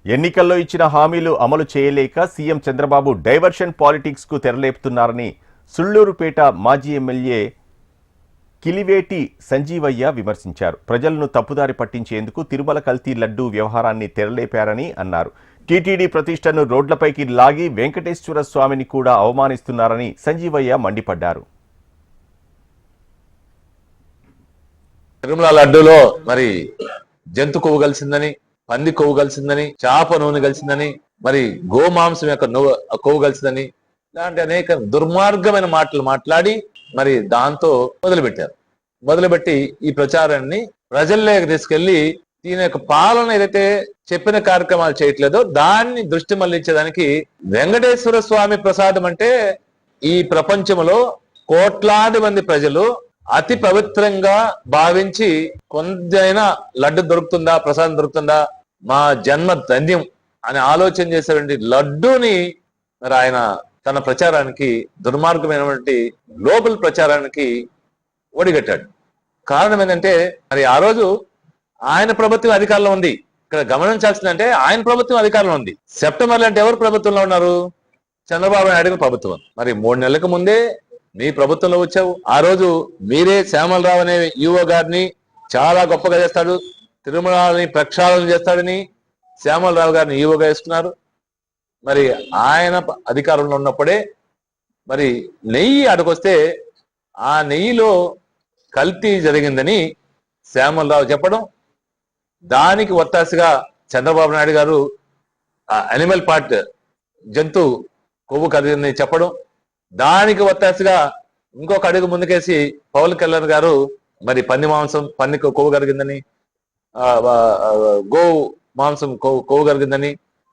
ఎన్నికల్లో ఇచ్చిన హామీలు అమలు చేయలేక సీఎం చంద్రబాబు డైవర్షన్ పాలిటిక్స్ కు తెరలేపుతున్నారని సుళ్లూరుపేట మాజీ ఎమ్మెల్యే కిలివేటి సంజీవయ్య విమర్శించారు. ప్రజలను తప్పుదారి పట్టించేందుకు తిరుమల కల్తీ లడ్డూ వ్యవహారాన్ని తెరలేపారని అన్నారు. టీటీడీ ప్రతిష్టను రోడ్లపైకి లాగి వెంకటేశ్వర స్వామిని కూడా అవమానిస్తున్నారని సంజీవయ్య మండిపడ్డారు. తిరుమల లడ్డూలో మరి జంతు కొవ్వు కలిసిందని, పంది కొవ్వు కలిసిందని, చేప నూనె కలిసిందని, మరి గోమాంసం యొక్క కొవ్వు కలిసిందని, ఇలాంటి అనేక దుర్మార్గమైన మాటలు మాట్లాడి మరి దాంతో మొదలుపెట్టి ఈ ప్రచారాన్ని ప్రజల్లోకి తీసుకెళ్లి దీని యొక్క పాలన ఏదైతే చెప్పిన కార్యక్రమాలు చేయట్లేదో దాన్ని దృష్టి మళ్లించడానికి వెంకటేశ్వర స్వామి ప్రసాదం అంటే ఈ ప్రపంచంలో కోట్లాది మంది ప్రజలు అతి పవిత్రంగా భావించి కొందైనా లడ్డు దొరుకుతుందా, ప్రసాదం దొరుకుతుందా, మా జన్మ ధన్యం అని ఆలోచన చేసేటువంటి లడ్డూని మరి ఆయన తన ప్రచారానికి, దుర్మార్గమైనటువంటి గ్లోబల్ ప్రచారానికి ఒడిగట్టాడు. కారణం ఏంటంటే మరి ఆ రోజు ఆయన ప్రభుత్వం అధికారంలో ఉంది. ఇక్కడ గమనించాల్సిందంటే ఆయన ప్రభుత్వం అధికారంలో ఉంది. సెప్టెంబర్లో అంటే ఎవరు ప్రభుత్వంలో ఉన్నారు? చంద్రబాబు నాయుడు ప్రభుత్వం. మరి 3 నెలలకు ముందే మీ ప్రభుత్వంలో వచ్చావు. ఆ రోజు మీరే శ్యామలరావు అనే యువ గారిని చాలా గొప్పగా చేస్తాడు, తిరుమలని ప్రక్షాళన చేస్తాడని శ్యామలరావు గారిని యువగా వేసుకున్నారు. మరి ఆయన అధికారంలో ఉన్నప్పుడే మరి నెయ్యి అడుకొస్తే ఆ నెయ్యిలో కల్తీ జరిగిందని శ్యామలరావు చెప్పడం, దానికి ఒత్తాసగా చంద్రబాబు నాయుడు గారు అనిమల్ పార్ట్ జంతు కొవ్వు కలిగిందని చెప్పడం, దానికి ఒత్తాసగా ఇంకొక అడుగు ముందుకేసి పవన్ కళ్యాణ్ గారు మరి పంది కొవ్వు కలిగిందని, గో మాంసం కొవ్వు కలిగిందని,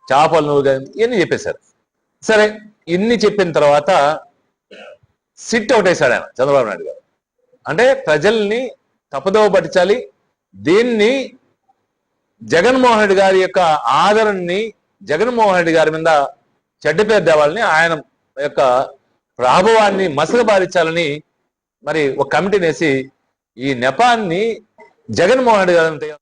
చేపలు నువ్వు ఇవన్నీ చెప్పేశారు. సరే, ఇన్ని చెప్పిన తర్వాత సిట్ అవుట్ వేశాడు ఆయన చంద్రబాబు నాయుడు గారు. అంటే ప్రజల్ని తప్పుదోవ పట్టించాలి, దీన్ని జగన్మోహన్ రెడ్డి గారి యొక్క ఆదరణని, జగన్మోహన్ రెడ్డి గారి మీద చెడ్డ పేరు తేవాలని, ఆయన యొక్క ప్రాభవాన్ని మసకబారించాలని మరి ఒక కమిటీని వేసి ఈ నెపాన్ని జగన్మోహన్ రెడ్డి గారు